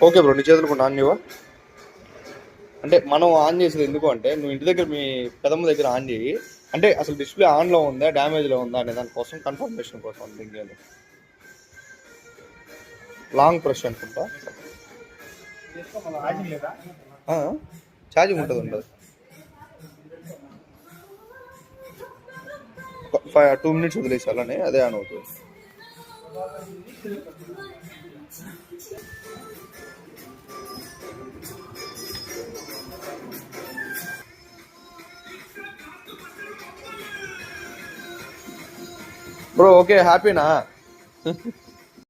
Okay bro, నీ చేతులు కొంచెం ఆన్ చేయవా? అంటే మనం ఆన్ చేసేది ఎందుకు అంటే, నువ్వు ఇంటి దగ్గర మీ పెదమ్మ దగ్గర ఆన్ చేయి, అంటే అసలు డిస్ప్లే ఆన్లో ఉందా డ్యామేజ్లో ఉందా అనే దానికోసం, కన్ఫర్మేషన్ కోసం అంతే. లాంగ్ ప్రెస్ అనుకుంటా. ఛార్జింగ్ ఉంటుంది ఉండదు. 2 minutes వదిలేసి అలానే అదే ఆన్ అవుతుంది. Bro okay, హ్యాపీనా?